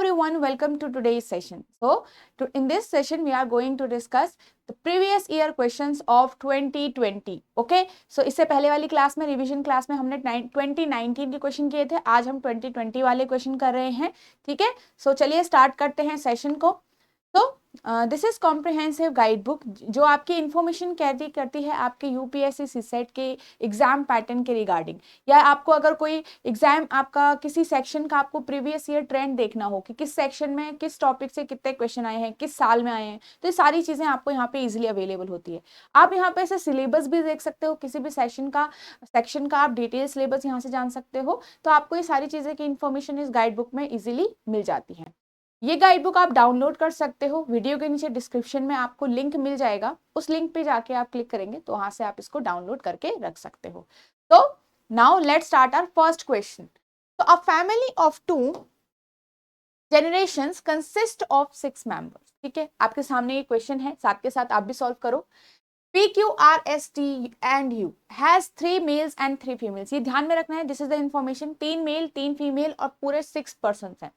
everyone, welcome to today's session. So, in this session, we are going to discuss the previous year questions of 2020. Okay? So, इससे पहले वाली class में revision class में हमने 2019 के question किए थे. आज हम 2020 वाले क्वेश्चन कर रहे हैं. ठीक है? So, चलिए स्टार्ट करते हैं सेशन को. तो this is comprehensive guide book जो आपकी इंफॉर्मेशन कैरी करती है आपके यूपीएससी सीसेट के एग्जाम पैटर्न के रिगार्डिंग, या आपको अगर कोई एग्जाम आपका किसी सेक्शन का आपको प्रीवियस ईयर ट्रेंड देखना हो कि किस सेक्शन में किस टॉपिक से कितने क्वेश्चन आए हैं, किस साल में आए हैं, तो ये सारी चीजें आपको यहाँ पे इजीली अवेलेबल होती है. आप यहाँ पे ऐसे सिलेबस भी देख सकते हो, किसी भी सेक्शन का आप डिटेल सिलेबस यहाँ से जान सकते हो. तो आपको ये सारी चीजें की इंफॉर्मेशन इस गाइड बुक में इजीली मिल जाती है. ये गाइड बुक आप डाउनलोड कर सकते हो. वीडियो के नीचे डिस्क्रिप्शन में आपको लिंक मिल जाएगा. उस लिंक पे जाके आप क्लिक करेंगे तो वहां से आप इसको डाउनलोड करके रख सकते हो. तो now let's start our first question. तो a family of 2 generations consist of 6 members. ठीक है, आपके सामने ये क्वेश्चन है, साथ के साथ आप भी सॉल्व करो. P, Q, R, S, T and U has 3 males and 3 females. ये ध्यान में रखना है. This is the information. 3 male 3 female और पूरे 6 पर्सन हैं.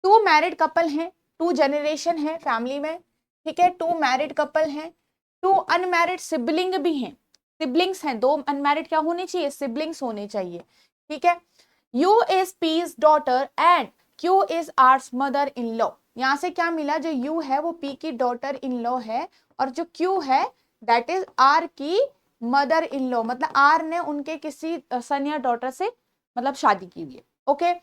2 मैरिड कपल हैं, 2 जनरेशन है फैमिली में. ठीक है, 2 मैरिड कपल हैं, 2 अनमैरिड सिबलिंग भी हैं. सिबलिंग्स हैं, 2 अनमैरिड क्या होने चाहिए, सिबलिंग्स होने चाहिए. ठीक है. U is P's daughter and Q is R's mother in law. यहां से क्या मिला, जो U है वो P की डॉटर इन लॉ है और जो Q है दैट इज R की मदर इन लॉ. मतलब R ने उनके किसी सन या डॉटर से मतलब शादी की हुई है. Okay.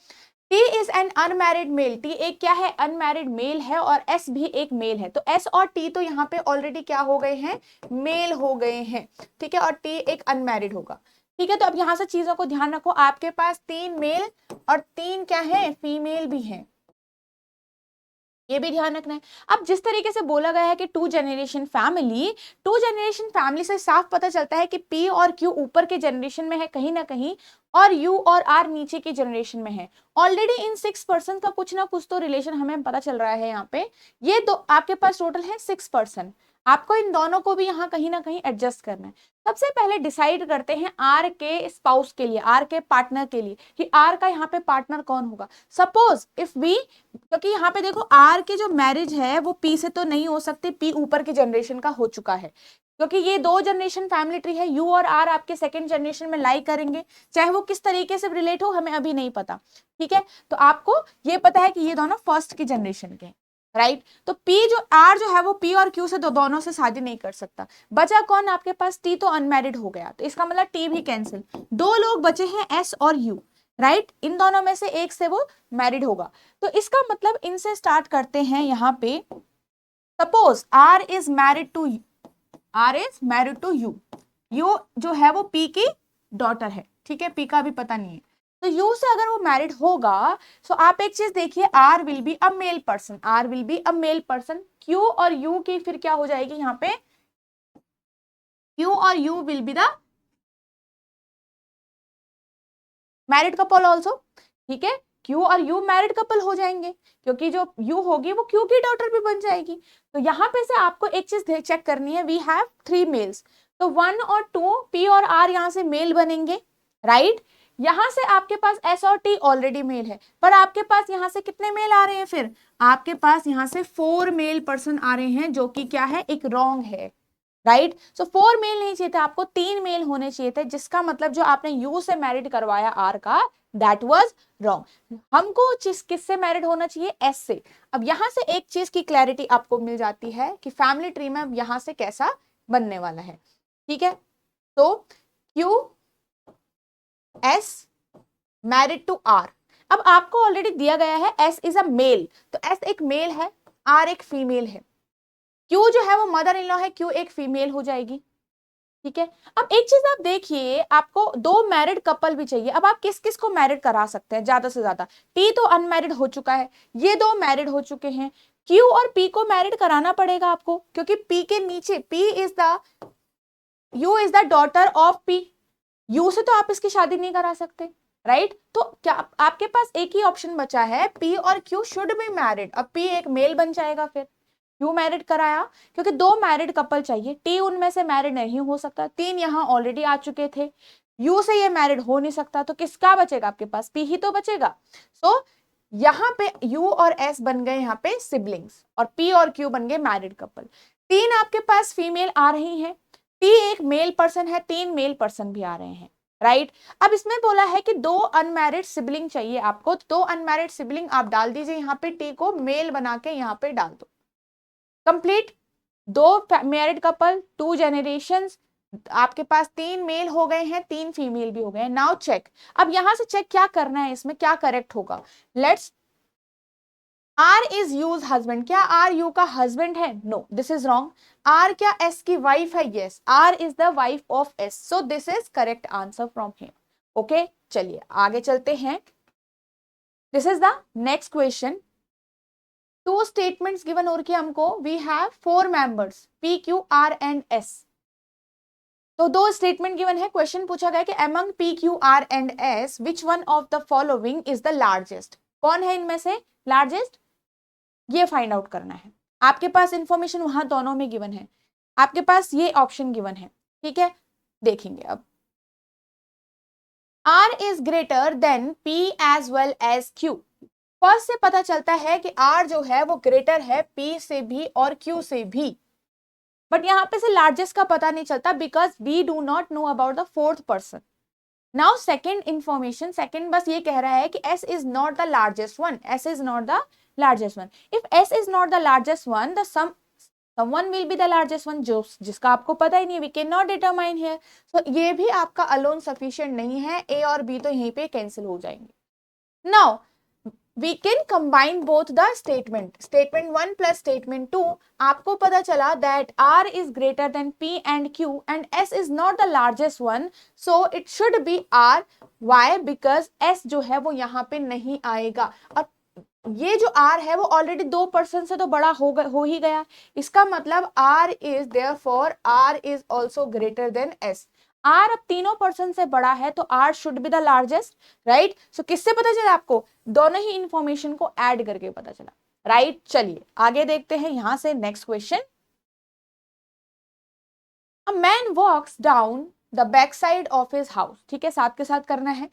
T is an unmarried male. T एक क्या है, अनमैरिड मेल है और S भी एक मेल है. तो S और T तो यहाँ पे ऑलरेडी क्या हो गए हैं, मेल हो गए हैं. ठीक है, और T एक अनमैरिड होगा. ठीक है, तो अब यहाँ से चीजों को ध्यान रखो. आपके पास 3 मेल और 3 क्या है, फीमेल भी हैं. ये भी ध्यान रखना है. अब जिस तरीके से बोला गया है कि 2 जनरेशन फैमिली से साफ पता चलता है कि P और Q ऊपर के जनरेशन में है कहीं ना कहीं और U और R नीचे के जनरेशन में है. ऑलरेडी इन 6 पर्सन का कुछ ना कुछ तो रिलेशन हमें पता चल रहा है. यहाँ पे ये दो आपके पास टोटल है 6 पर्सन. आपको इन दोनों को भी यहाँ कहीं ना कहीं एडजस्ट करना है. सबसे पहले डिसाइड करते हैं आर के स्पाउस के लिए, आर के पार्टनर के लिए कि आर का यहाँ पे पार्टनर कौन होगा. सपोज इफ वी, क्योंकि यहाँ पे देखो आर की जो मैरिज है वो पी से तो नहीं हो सकती, पी ऊपर के जनरेशन का हो चुका है. क्योंकि ये 2 जनरेशन फैमिली ट्री है. यू और आर आपके सेकंड जनरेशन में लाई करेंगे, चाहे वो किस तरीके से रिलेट हो हमें अभी नहीं पता. ठीक है, तो आपको ये पता है कि ये दोनों फर्स्ट की जनरेशन के, राइट. तो P जो R जो है वो P और Q से दोनों से शादी नहीं कर सकता. बचा कौन आपके पास, T तो अनमैरिड हो गया, तो इसका मतलब T भी कैंसिल. 2 लोग बचे हैं S और U, राइट. इन दोनों में से एक से वो मैरिड होगा. तो इसका मतलब इनसे स्टार्ट करते हैं. यहाँ पे suppose R is married to U. U जो है वो P की डॉटर है. ठीक है, P का भी पता नहीं है. तो U से अगर वो मैरिड होगा तो आप एक चीज देखिए, R will be a male person. Q और U की फिर क्या हो जाएगी, यहाँ पे Q और U will be the married couple also. ठीक है, Q और U मैरिड कपल हो जाएंगे क्योंकि जो U होगी वो Q की डॉटर भी बन जाएगी. तो यहाँ पे से आपको एक चीज चेक करनी है. वी हैव 3 मेल्स, तो 1 और 2 P और R यहाँ से मेल बनेंगे, राइट. यहां से आपके पास S और T ऑलरेडी मेल है, पर आपके पास यहां से कितने मेल आ रहे हैं, फिर आपके पास यहां से 4 मेल पर्सन आ रहे हैं, जो कि क्या है, एक रॉन्ग है, राइट. सो 4 मेल नहीं चाहिए थे, आपको 3 मेल होने चाहिए थे, जिसका मतलब जो आपने U से मैरिड करवाया R का, दैट वाज रॉन्ग. हमको किससे मैरिड होना चाहिए, S से. अब यहां से एक चीज की क्लैरिटी आपको मिल जाती है कि फैमिली ट्री में यहां से कैसा बनने वाला है. ठीक है, तो Q S married to R. अब आपको ऑलरेडी दिया गया है S इज अ मेल, तो S एक मेल है, R एक फीमेल है. Q जो है वो मदर इन लॉ है, Q एक फीमेल हो जाएगी. ठीक है, अब एक चीज आप देखिए, आपको 2 मैरिड कपल भी चाहिए. अब आप किस किस को मैरिड करा सकते हैं ज्यादा से ज्यादा. T तो अनमैरिड हो चुका है, ये 2 मैरिड हो चुके हैं. Q और P को मैरिड कराना पड़ेगा आपको, क्योंकि P के नीचे U is the daughter of P. U से तो आप इसकी शादी नहीं करा सकते, राइट. तो क्या आपके पास एक ही ऑप्शन बचा है, P और Q शुड बी मैरिड. अब P एक मेल बन जाएगा, फिर Q मैरिड कराया, क्योंकि 2 मैरिड कपल चाहिए. T उनमें से मैरिड नहीं हो सकता, 3 यहाँ ऑलरेडी आ चुके थे. U से ये मैरिड हो नहीं सकता, तो किसका बचेगा आपके पास, P ही तो बचेगा. सो यहाँ पे U और S बन गए यहाँ पे सिबलिंग्स और P और Q बन गए मैरिड कपल। 3 आपके पास फीमेल आ रही हैं, P एक मेल पर्सन है, 3 मेल पर्सन भी आ रहे हैं, राइट। अब इसमें बोला है कि 2 अनमैरिड सिबलिंग चाहिए आपको, 2 अनमैरिड सिबलिंग आप डाल दीजिए यहाँ पे, T को मेल बना के यहाँ पे डाल दो, कंप्लीट। 2 मैरिड कपल, 2 जनरेशंस, आपके पास 3 मेल हो गए हैं, 3 फीमेल भी हो गए हैं। नाउ चेक, अब यहां से चेक क्या करना है, इसमें क्या करेक्ट होगा। Let's, R is U's husband, क्या आर यू का हस्बैंड है? No, this is wrong. R क्या एस की वाइफ है? Yes, R is the wife of S, so this is correct answer from him. Okay, चलिए आगे चलते हैं। This is the next question. 2 statements given और किया हमको, we have 4 members P Q R and S। तो 2 statement given है, question पूछा गया कि among P Q R and S which one of the following is the largest, कौन है इनमें से लार्जेस्ट, ये फाइंड आउट करना है। आपके पास इंफॉर्मेशन वहां दोनों में गिवन है, आपके पास ये ऑप्शन गिवन है, ठीक है। देखेंगे अब, R is greater than P as well as Q। First से पता चलता है कि R जो है वो ग्रेटर है P से भी और Q से भी, बट यहाँ पे से लार्जेस्ट का पता नहीं चलता because we do not know about the 4th person. Now second information, second बस ये कह रहा है कि S is not the largest one, S is not the largest one. If S is not the largest one, the someone will be the largest one, जो जिसका आपको पता ही नहीं, we cannot determine here। so ये भी आपका alone sufficient नहीं है, A और B तो यहीं पे कैंसिल हो जाएंगे। Now we can combine both the statement 1 plus statement 2। आपको पता चला that R is greater than P and Q and S is not the largest one, so it should be R। why? because S जो है वो यहाँ पे नहीं आएगा, और ये जो R है वो ऑलरेडी 2 पर्सन से तो बड़ा हो ही गया, इसका मतलब R is therefore R is also greater than S। R अब तीनों पर्सन से बड़ा है तो R should be the largest, right. So किससे पता चला आपको? दोनों ही इंफॉर्मेशन को ऐड करके पता चला, राइट। चलिए आगे देखते हैं यहां से next question. A man walks down the back side of his house, ठीक है, साथ के साथ करना है।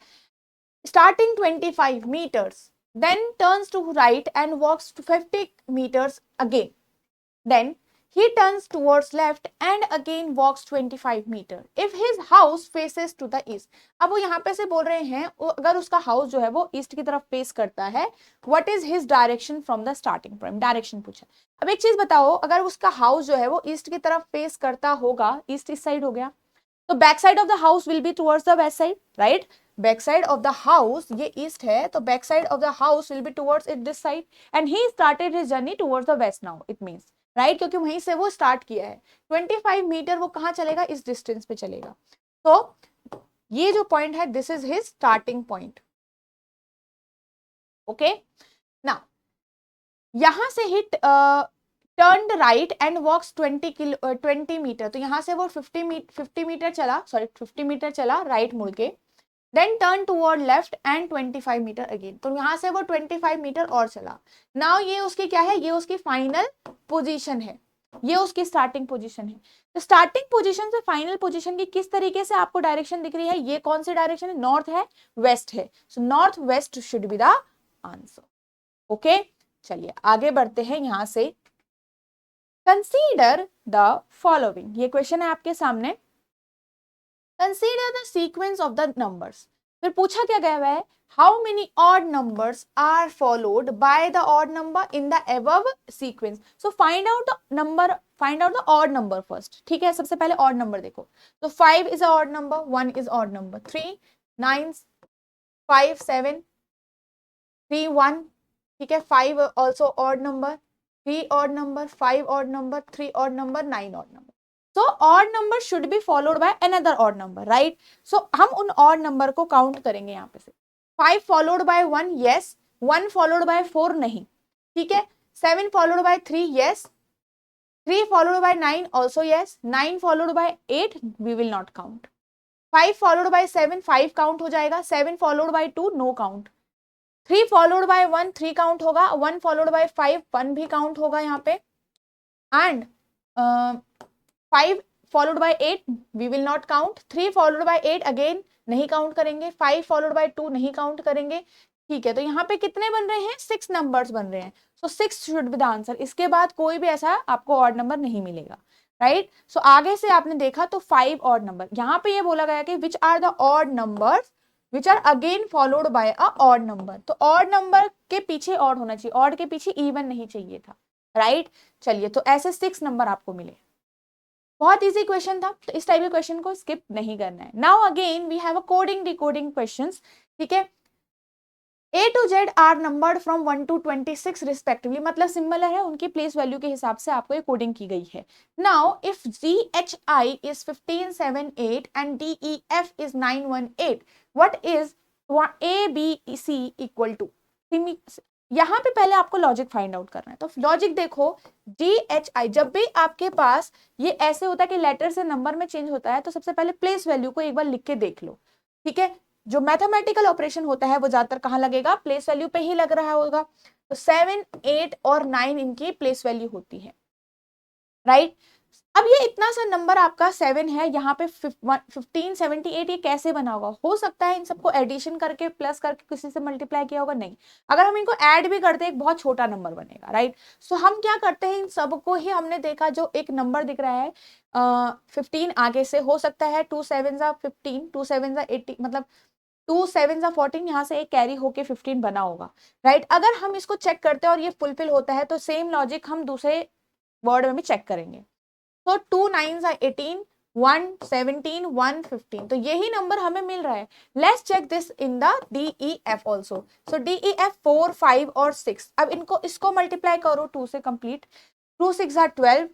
Starting 25 meters, then turns to right and walks to 50 meters again, then he turns towards left and again walks 25 meter if his house faces to the east। अब वो यहाँ पे से बोल रहे हैं अगर उसका हाउस जो है वो ईस्ट की तरफ फेस करता है, what is his direction from the starting point, direction पूछा। अब एक चीज बताओ, अगर उसका हाउस जो है वो ईस्ट की तरफ फेस करता होगा, ईस्ट इस साइड हो गया, तो back side of the house will be towards the west side, right. Back side of the house, ये ईस्ट है तो back side of the house will be towards it this side and he started his journey towards the west now, it means, right, क्योंकि वहीं से वो start किया है। 25 metre वो कहां चलेगा? इस डिस्टेंस पे चलेगा। तो ये जो पॉइंट है this is his starting point. Okay, now यहां से ही turn right and walks 20 meter, तो यहां से वो 50 मीटर चला, सॉरी 50 मीटर चला राइट मुड़ के, then turn toward left and 25 meter again, तो यहां से वो 25 मीटर और चला। नाउ ये उसकी क्या है? ये उसकी फाइनल पोजीशन है, ये उसकी स्टार्टिंग पोजीशन है। तो स्टार्टिंग पोजीशन से फाइनल पोजीशन की किस तरीके से आपको डायरेक्शन दिख रही है? ये कौन सी डायरेक्शन है? नॉर्थ है, वेस्ट है, so north west should be the answer. Okay, चलिए आगे बढ़ते हैं यहां से। कंसीडर द फॉलोइंग, ये क्वेश्चन है आपके सामने। Consider the sequence of the numbers, फिर पूछा क्या गया हुआ है, how many odd numbers are followed by the odd number in the above sequence. So find out the number, find out the odd number first, ठीक है। सबसे पहले ऑड नंबर देखो, तो 5 is a odd number, 1 is odd number, 3 9 5 7 3 1, ठीक है। 5 also odd number, 3 odd number, 5 odd number, 3 odd number, 9 odd number. So odd number should be followed by another odd number, right? So हम उन odd number को count करेंगे यहाँ पे से। 5 followed by 1, yes. 1 followed by 4, नहीं, ठीक है। 7 followed by 3, yes. 3 followed by 9, also yes. 9 followed by 8, we will not count. 5 followed by 7, 5 count हो जाएगा। 7 followed by 2, no count. 3 followed by 1, 3 count होगा। 1 followed by 5, 1 भी काउंट होगा यहाँ पे। And 5 followed by 8 we will not count। 3 followed by 8 again नहीं count करेंगे। 5 followed by 2 नहीं काउंट करेंगे। ठीक है, तो यहाँ पे कितने बन रहे हैं, 6 नंबर्स बन रहे हैं, सो 6 शुड बी द आंसर। इसके बाद कोई भी ऐसा आपको ऑड नंबर नहीं मिलेगा, राइट। सो आगे से आपने देखा तो 5 ऑड नंबर, यहाँ पे ये बोला गया कि which are the odd numbers which are again followed by a odd number. तो ऑड नंबर के पीछे ऑड होना चाहिए, ऑड के पीछे इवन नहीं चाहिए था, राइट। चलिए, तो ऐसे 6 नंबर आपको मिले, बहुत इजी क्वेश्चन था, तो इस टाइप के क्वेश्चन को स्किप नहीं करना है। Now again we have a coding decoding questions, ठीक है। A to Z are numbered from 1 to 26 respectively, मतलब सिमिलर है, उनकी प्लेस वैल्यू के हिसाब से आपको ये कोडिंग की गई है। Now if GHI is 1578 and DEF is 918, what is ABC equal to. यहाँ पे पहले आपको लॉजिक फाइंड आउट करना है, तो लॉजिक देखो, GHI जब भी आपके पास ये ऐसे होता है कि लेटर से नंबर में चेंज होता है, तो सबसे पहले प्लेस वैल्यू को एक बार लिख के देख लो, ठीक है। जो मैथमेटिकल ऑपरेशन होता है वो ज्यादातर कहाँ लगेगा, प्लेस वैल्यू पे ही लग रहा होगा, तो 7, 8 और 9 इनकी प्लेस वैल्यू होती है, राइट। अब ये इतना सा नंबर आपका 7 है, यहाँ पे 1578, ये कैसे बना होगा, हो सकता है इन सबको एडिशन करके प्लस करके किसी से मल्टीप्लाई किया होगा, नहीं। अगर हम इनको ऐड भी करते हैं एक बहुत छोटा नंबर बनेगा, राइट। सो हम क्या करते हैं, इन सबको ही हमने देखा, जो एक नंबर दिख रहा है 15 आगे से, हो सकता है 2 7 15, 2 7 18, मतलब 2 7 14, यहाँ से एक कैरी होके 15 बना होगा, राइट। अगर हम इसको चेक करते हैं और ये फुलफिल होता है, तो सेम लॉजिक हम दूसरे वर्ड में भी चेक करेंगे। तो 2 9 18, 1 17, 1 15, तो यही नंबर हमें मिल रहा है। Let's check this in the DEF also. So DEF 4, 5 और 6, अब इनको इसको मल्टीप्लाई करो 2 से कंप्लीट, 2 6 12,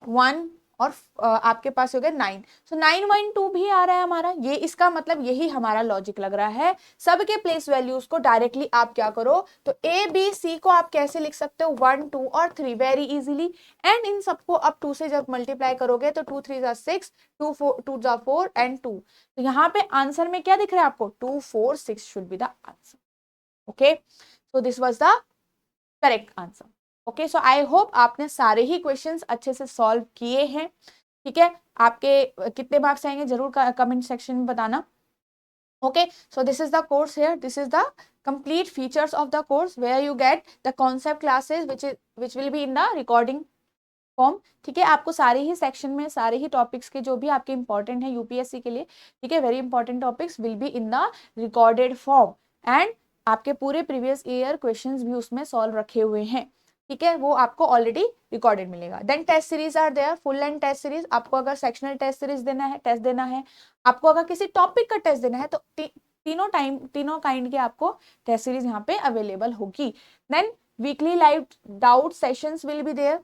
1 और आपके पास हो गया 9, सो 912 भी आ रहा है हमारा, ये इसका मतलब यही हमारा लॉजिक लग रहा है। सबके प्लेस वैल्यूज को डायरेक्टली आप क्या करो, तो ABC को आप कैसे लिख सकते हो, 1 2 और 3 वेरी इजीली, एंड इन सबको अब 2 से जब मल्टीप्लाई करोगे तो 2 3 6, 2 4 2 4 एंड 2, तो यहाँ पे आंसर में क्या दिख रहा है आपको, 2 4 6 should be the answer. Okay, so this was the correct answer. Okay, so I hope आपने सारे ही क्वेश्चंस अच्छे से सॉल्व किए हैं, ठीक है। आपके कितने मार्क्स आएंगे जरूर कमेंट सेक्शन में बताना। Okay, so this is the course here, this is the complete features of the course where you get the concept classes which will be in the recording form, ठीक है। आपको सारे ही section में सारे ही topics के जो भी आपके इंपॉर्टेंट है यूपीएससी के लिए, ठीक है, very important topics will be in the recorded form, and आपके पूरे प्रीवियस ईयर क्वेश्चंस भी उसमें सॉल्व रखे हुए हैं, ठीक है, वो आपको ऑलरेडी रिकॉर्डेड मिलेगा। Then test series are there, full and test series, आपको अगर सेक्शनल टेस्ट सीरीज देना है, टेस्ट देना है, आपको अगर किसी टॉपिक का टेस्ट देना है, तो तीनों काइंड के आपको टेस्ट सीरीज यहाँ पे अवेलेबल होगी। Then weekly live doubt sessions will be there,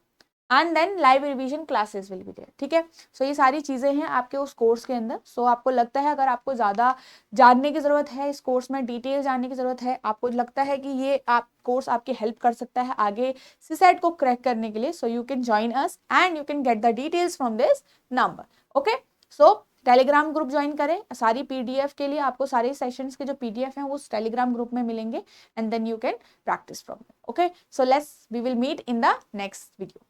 and then live revision classes will be there, ठीक है। सो ये सारी चीजें हैं आपके उस कोर्स के अंदर। सो आपको लगता है अगर आपको ज्यादा जानने की जरूरत है, इस कोर्स में डिटेल जानने की जरूरत है, आपको लगता है कि ये आप कोर्स आपकी हेल्प कर सकता है आगे सीसेट को क्रैक करने के लिए, so you can join us and you can get the details from this number. Okay, so Telegram group join करें, सारी पीडीएफ के लिए आपको सारे सेशंस के जो पीडीएफ हैं वो उस टेलीग्राम ग्रुप में मिलेंगे, and then you can practice from. Okay, so let's we will meet in the next video.